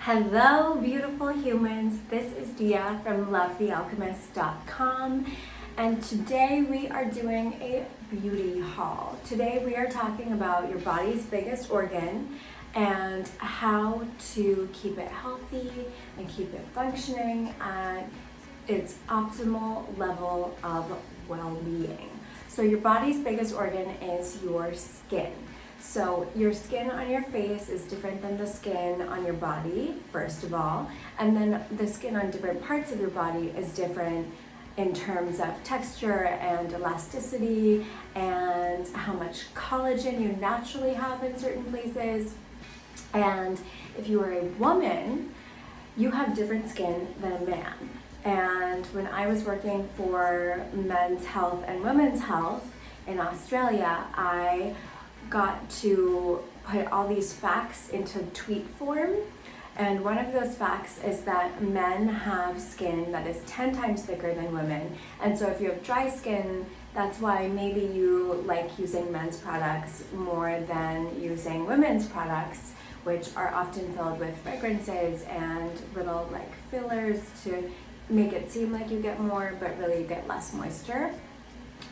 Hello, beautiful humans. This is Diya from LoveTheAlchemist.com, and today we are doing a beauty haul. Today we are talking about your body's biggest organ and how to keep it healthy and keep it functioning at its optimal level of well-being. So your body's biggest organ is your skin. So your skin on your face is different than the skin on your body, first of all, and then the skin on different parts of your body is different in terms of texture and elasticity and how much collagen you naturally have in certain places. And if you are a woman, you have different skin than a man. And when I was working for Men's Health and Women's Health in Australia, I got to put all these facts into tweet form, and one of those facts is that men have skin that is 10 times thicker than women. And so if you have dry skin, that's why maybe you like using men's products more than using women's products, which are often filled with fragrances and little like fillers to make it seem like you get more, but really you get less moisture.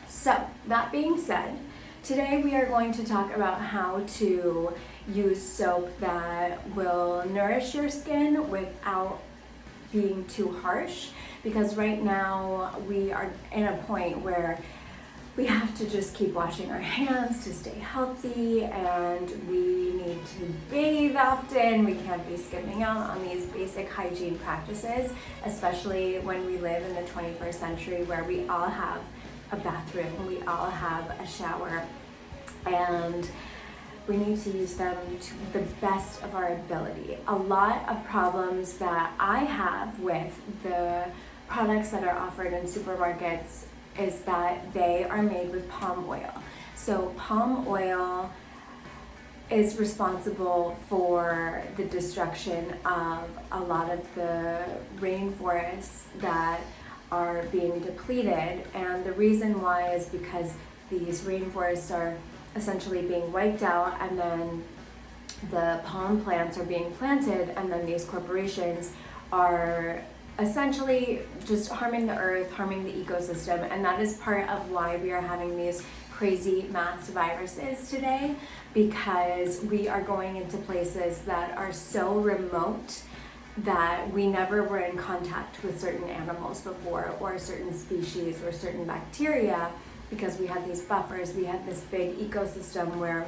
So that being said, today we are going to talk about how to use soap that will nourish your skin without being too harsh, because right now we are in a point where we have to just keep washing our hands to stay healthy, and we need to bathe often. We can't be skipping out on these basic hygiene practices, especially when we live in the 21st century where we all have a bathroom, we all have a shower, and we need to use them to the best of our ability. A lot of problems that I have with the products that are offered in supermarkets is that they are made with palm oil. So palm oil is responsible for the destruction of a lot of the rainforests that are being depleted, and the reason why is because these rainforests are essentially being wiped out, and then the palm plants are being planted, and then these corporations are essentially just harming the earth, harming the ecosystem, and that is part of why we are having these crazy mass viruses today, because we are going into places that are so remote that we never were in contact with certain animals before, or certain species or certain bacteria, because we had these buffers, we had this big ecosystem where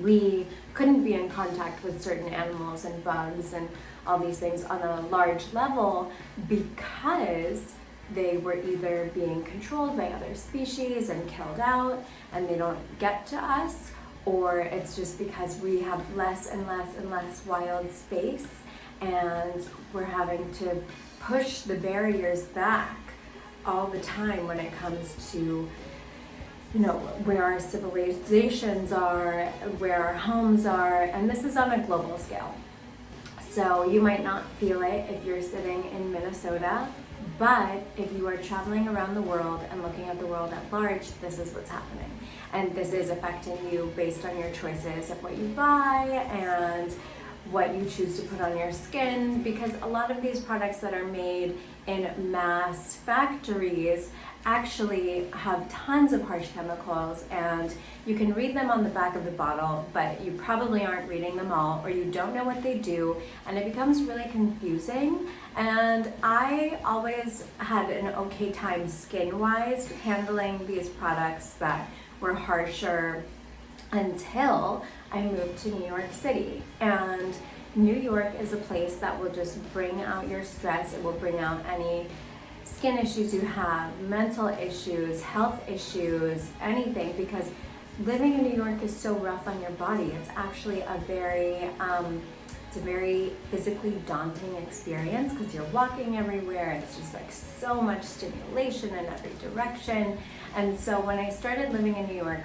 we couldn't be in contact with certain animals and bugs and all these things on a large level, because they were either being controlled by other species and killed out and they don't get to us, or it's just because we have less and less and less wild space, and we're having to push the barriers back all the time when it comes to, you know, where our civilizations are, where our homes are, and this is on a global scale. So you might not feel it if you're sitting in Minnesota, but if you are traveling around the world and looking at the world at large, this is what's happening. And this is affecting you based on your choices of what you buy and what you choose to put on your skin, because a lot of these products that are made in mass factories actually have tons of harsh chemicals, and you can read them on the back of the bottle, but you probably aren't reading them all, or you don't know what they do, and it becomes really confusing. And I always had an okay time skin-wise handling these products that were harsher until I moved to New York City. And New York is a place that will just bring out your stress. It will bring out any skin issues you have, mental issues, health issues, anything, because living in New York is so rough on your body. It's actually a very physically daunting experience, because you're walking everywhere. It's just like so much stimulation in every direction. And so when I started living in New York,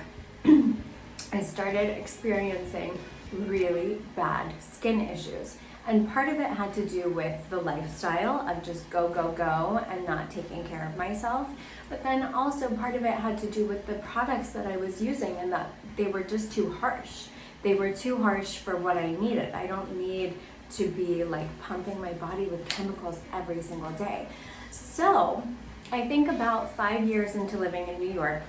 I started experiencing really bad skin issues. And part of it had to do with the lifestyle of just go, go, go and not taking care of myself. But then also part of it had to do with the products that I was using, and that they were just too harsh. They were too harsh for what I needed. I don't need to be like pumping my body with chemicals every single day. So I think about 5 years into living in New York,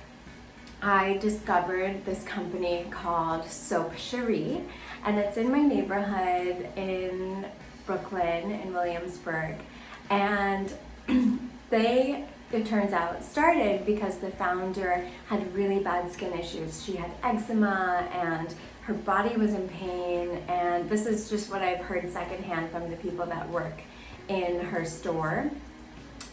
I discovered this company called Cherie, and it's in my neighborhood in Brooklyn, in Williamsburg. And it turns out, started because the founder had really bad skin issues. She had eczema and her body was in pain, and this is just what I've heard secondhand from the people that work in her store.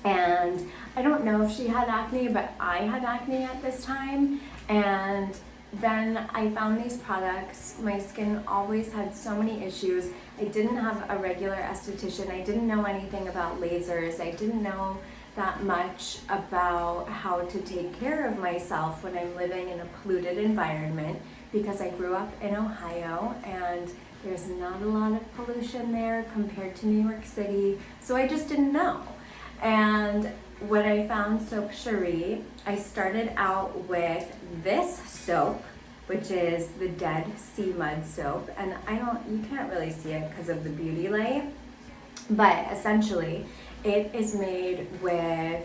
And I don't know if she had acne, but I had acne at this time. And then I found these products. My skin always had so many issues. I didn't have a regular esthetician. I didn't know anything about lasers. I didn't know that much about how to take care of myself when I'm living in a polluted environment, because I grew up in Ohio and there's not a lot of pollution there compared to New York City. So I just didn't know. And when I found Cherie, I started out with this soap, which is the Dead Sea Mud soap. And you can't really see it because of the beauty light, but essentially it is made with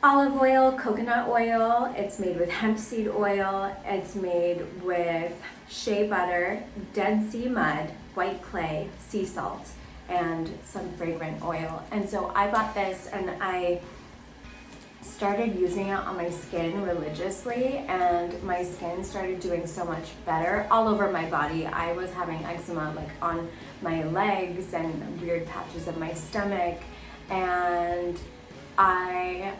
olive oil, coconut oil, it's made with hemp seed oil, it's made with shea butter, Dead Sea mud, white clay, sea salt, and some fragrant oil. And so I bought this and I started using it on my skin religiously, and my skin started doing so much better all over my body. I was having eczema like on my legs and weird patches of my stomach, and I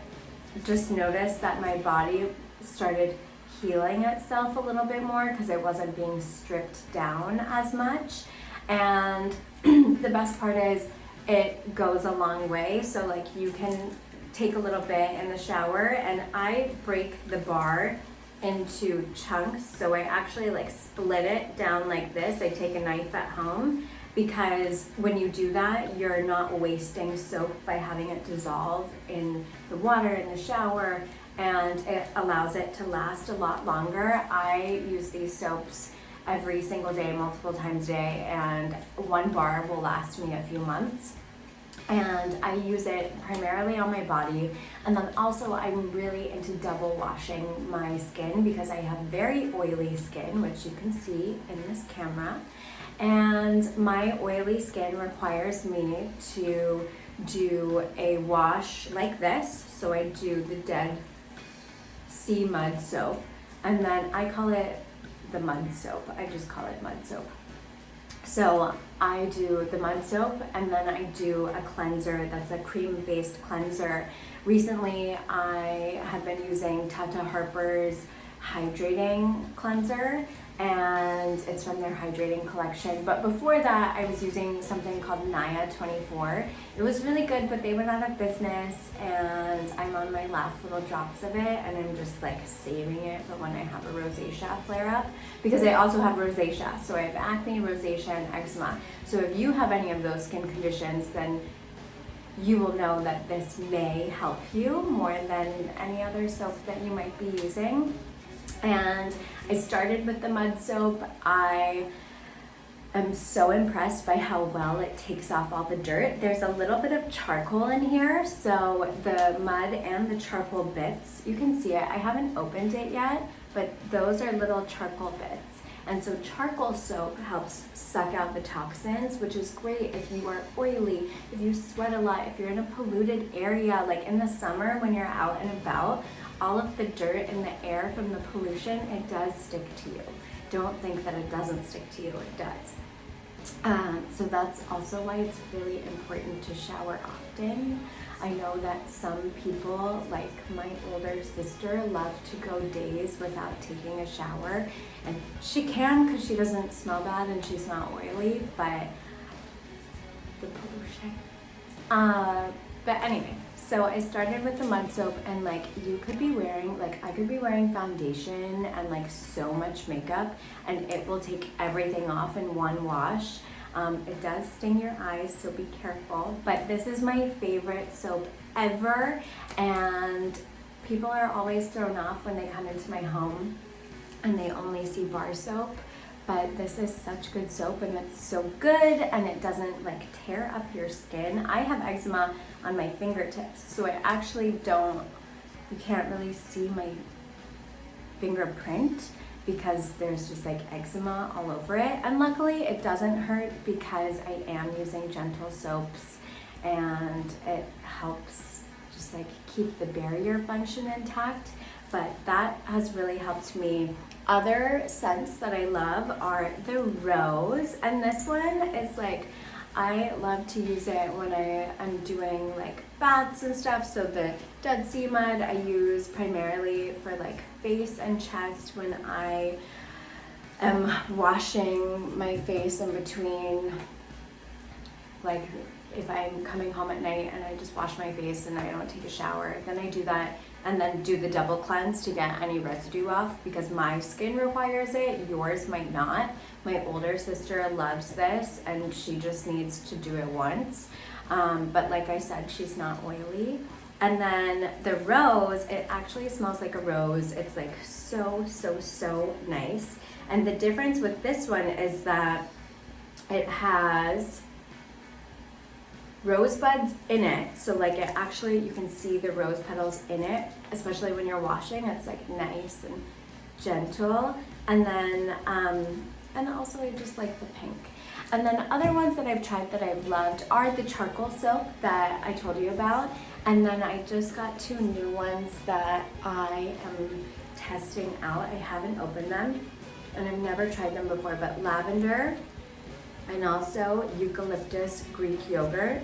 just noticed that my body started healing itself a little bit more because it wasn't being stripped down as much. And the best part is it goes a long way. So like you can take a little bit in the shower, and I break the bar into chunks. So I actually like split it down like this. I take a knife at home, because when you do that, you're not wasting soap by having it dissolve in the water in the shower, and it allows it to last a lot longer. I use these soaps every single day, multiple times a day, and one bar will last me a few months. And I use it primarily on my body, and then also I'm really into double washing my skin because I have very oily skin, which you can see in this camera. And my oily skin requires me to do a wash like this. So I do the Dead Sea Mud soap, and then I call it the mud soap. I just call it mud soap. So I do the mud soap, and then I do a cleanser that's a cream-based cleanser. Recently, I have been using Tata Harper's hydrating cleanser, and it's from their hydrating collection. But before that, I was using something called Naya 24. It was really good, but they went out of business, and I'm on my last little drops of it, and I'm just like saving it for when I have a rosacea flare up, because I also have rosacea. So I have acne, rosacea, and eczema. So if you have any of those skin conditions, then you will know that this may help you more than any other soap that you might be using. And I started with the mud soap. I am so impressed by how well it takes off all the dirt. There's a little bit of charcoal in here, so the mud and the charcoal bits, you can see it. I haven't opened it yet, but those are little charcoal bits. And so charcoal soap helps suck out the toxins, which is great if you are oily, if you sweat a lot, if you're in a polluted area, like in the summer when you're out and about. All of the dirt in the air from the pollution, it does stick to you. Don't think that it doesn't stick to you, it does. So that's also why it's really important to shower often. I know that some people, like my older sister, love to go days without taking a shower. And she can because she doesn't smell bad and she's not oily, but the pollution. But anyway. So I started with the mud soap, and like you could be wearing, like I could be wearing foundation and like so much makeup, and it will take everything off in one wash. It does sting your eyes, so be careful. But this is my favorite soap ever, and people are always thrown off when they come into my home and they only see bar soap. but this is such good soap, and it's so good, and it doesn't like tear up your skin. I have eczema on my fingertips, so I actually you can't really see my fingerprint because there's just like eczema all over it. And luckily it doesn't hurt because I am using gentle soaps, and it helps just like keep the barrier function intact. But that has really helped me. Other scents that I love are the rose, and this one is like, I love to use it when I am doing like baths and stuff. So the Dead Sea Mud I use primarily for like face and chest when I am washing my face in between, like if I'm coming home at night and I just wash my face and I don't take a shower, then I do that, and then do the double cleanse to get any residue off, because my skin requires it, yours might not. My older sister loves this and she just needs to do it once. But like I said, she's not oily. And then the rose, it actually smells like a rose. It's like so nice. And the difference with this one is that it has rose buds in it, so like it actually, you can see the rose petals in it, especially when you're washing. It's like nice and gentle. And then and also I just like the pink. And then other ones that I've tried that I've loved are the charcoal soap that I told you about. And then I just got 2 new ones that I am testing out. I haven't opened them and I've never tried them before, but lavender and also eucalyptus Greek yogurt.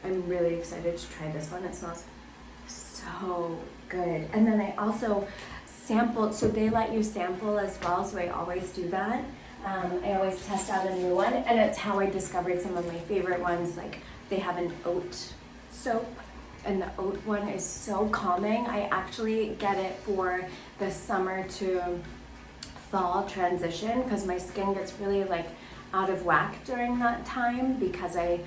I'm really excited to try this one. It smells so good. And then I also sampled, so they let you sample as well, so I always do that. I always test out a new one, and it's how I discovered some of my favorite ones. Like they have an oat soap, and the oat one is so calming. I actually get it for the summer to fall transition because my skin gets really like out of whack during that time, because I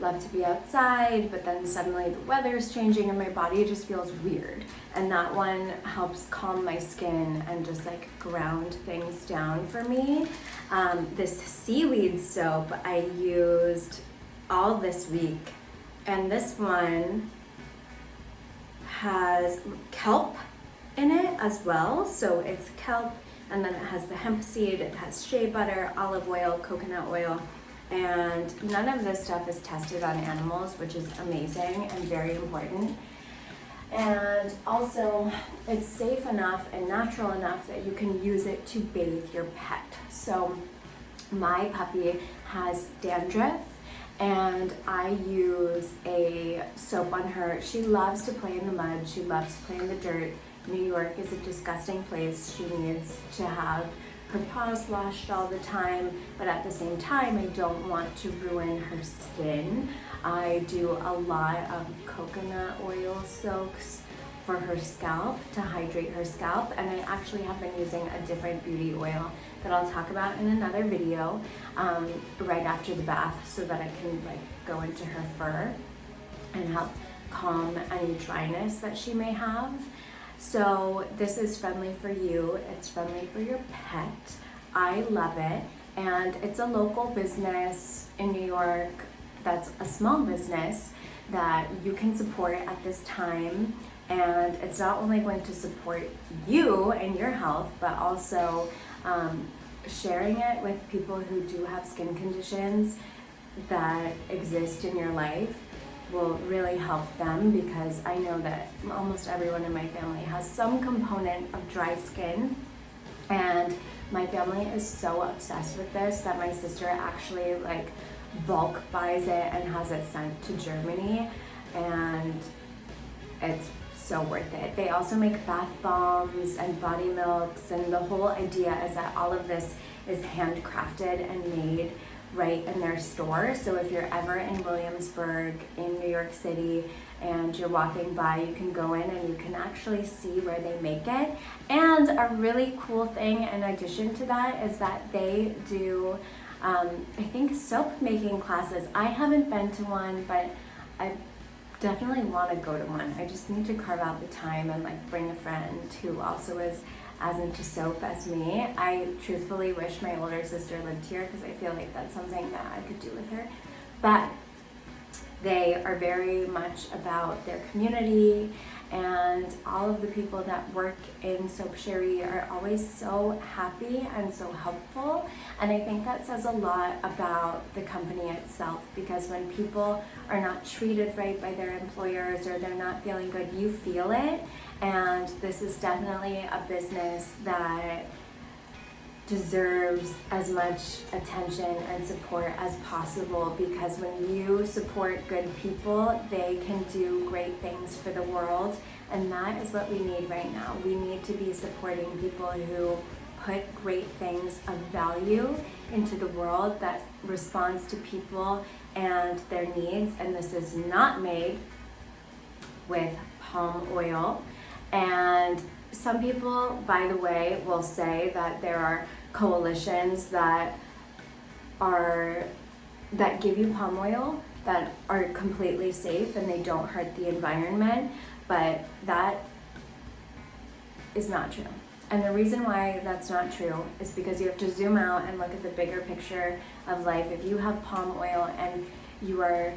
love to be outside, but then suddenly the weather's changing and my body just feels weird. And that one helps calm my skin and just like ground things down for me. This seaweed soap I used all this week, and this one has kelp in it as well. So it's kelp, and then it has the hemp seed, it has shea butter, olive oil, coconut oil, and none of this stuff is tested on animals, which is amazing and very important. And also, it's safe enough and natural enough that you can use it to bathe your pet. So my puppy has dandruff, and I use a soap on her. She loves to play in the mud, she loves to play in the dirt. New York is a disgusting place. She needs to have her paws washed all the time, but at the same time, I don't want to ruin her skin. I do a lot of coconut oil soaks for her scalp to hydrate her scalp, and I actually have been using a different beauty oil that I'll talk about in another video right after the bath, so that I can like go into her fur and help calm any dryness that she may have. So this is friendly for you, it's friendly for your pet. I love it, and it's a local business in New York that's a small business that you can support at this time. And it's not only going to support you and your health, but also sharing it with people who do have skin conditions that exist in your life will really help them, because I know that almost everyone in my family has some component of dry skin, and my family is so obsessed with this that my sister actually like bulk buys it and has it sent to Germany, and it's so worth it. They also make bath bombs and body milks, and the whole idea is that all of this is handcrafted and made right in their store. So if you're ever in Williamsburg in New York City and you're walking by, you can go in and you can actually see where they make it. And a really cool thing in addition to that is that they do I think soap making classes. I haven't been to one, but I definitely want to go to one. I just need to carve out the time and like bring a friend who also is as into soap as me. I truthfully wish my older sister lived here because I feel like that's something that I could do with her. But they are very much about their community, and all of the people that work in Soap Cherie are always so happy and so helpful. And I think that says a lot about the company itself, because when people are not treated right by their employers or they're not feeling good, you feel it. And this is definitely a business that deserves as much attention and support as possible, because when you support good people, they can do great things for the world, and that is what we need right now. We need to be supporting people who put great things of value into the world that responds to people and their needs. And this is not made with palm oil. And some people, by the way, will say that there are coalitions that give you palm oil that are completely safe and they don't hurt the environment, but that is not true. And the reason why that's not true is because you have to zoom out and look at the bigger picture of life. If you have palm oil and you are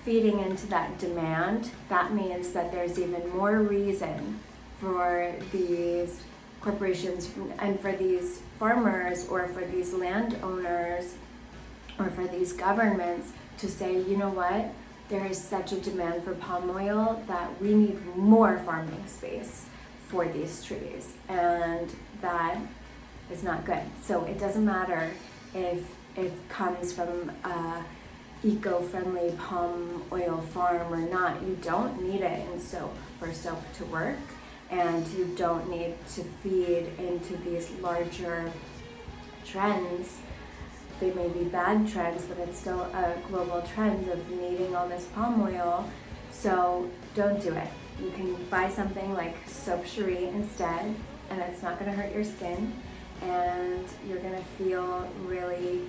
feeding into that demand, that means that there's even more reason for these corporations and for these farmers or for these landowners or for these governments to say, you know what, there is such a demand for palm oil that we need more farming space for these trees, and that is not good. So it doesn't matter if it comes from a eco-friendly palm oil farm or not. You don't need it in soap for soap to work, and you don't need to feed into these larger trends. They may be bad trends, but it's still a global trend of needing all this palm oil. So don't do it. You can buy something like Soap Cherie instead, and it's not going to hurt your skin, and you're going to feel really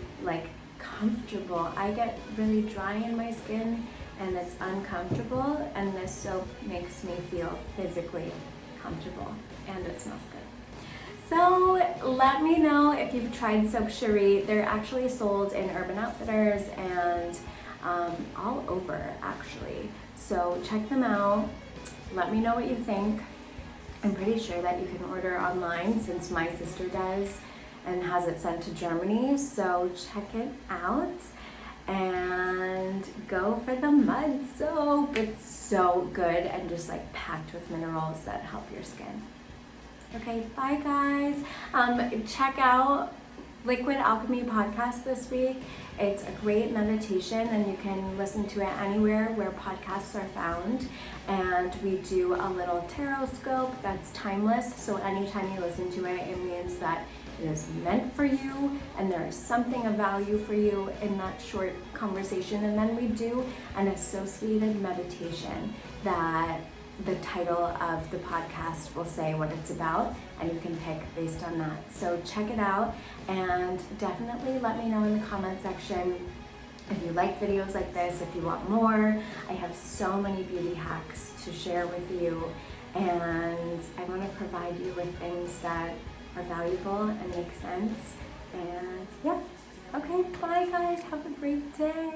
comfortable. I get really dry in my skin and it's uncomfortable, and this soap makes me feel physically comfortable, and it smells good. So let me know if you've tried Soap Cherie. They're actually sold in Urban Outfitters and all over actually. So check them out. Let me know what you think. I'm pretty sure that you can order online, since my sister does and has it sent to Germany. So check it out and go for the mud soap. It's so good and just packed with minerals that help your skin. Okay, bye guys. Check out Liquid Alchemy podcast this week. It's a great meditation, and you can listen to it anywhere where podcasts are found. And we do a little tarot scope that's timeless, so anytime you listen to it, it means that it is meant for you and there is something of value for you in that short conversation. And then we do an associated meditation that the title of the podcast will say what it's about, and you can pick based on that. So check it out, and definitely let me know in the comment section if you like videos like this, if you want more. I have so many beauty hacks to share with you, and I want to provide you with things that are valuable and make sense. And yeah, okay, bye guys, have a great day.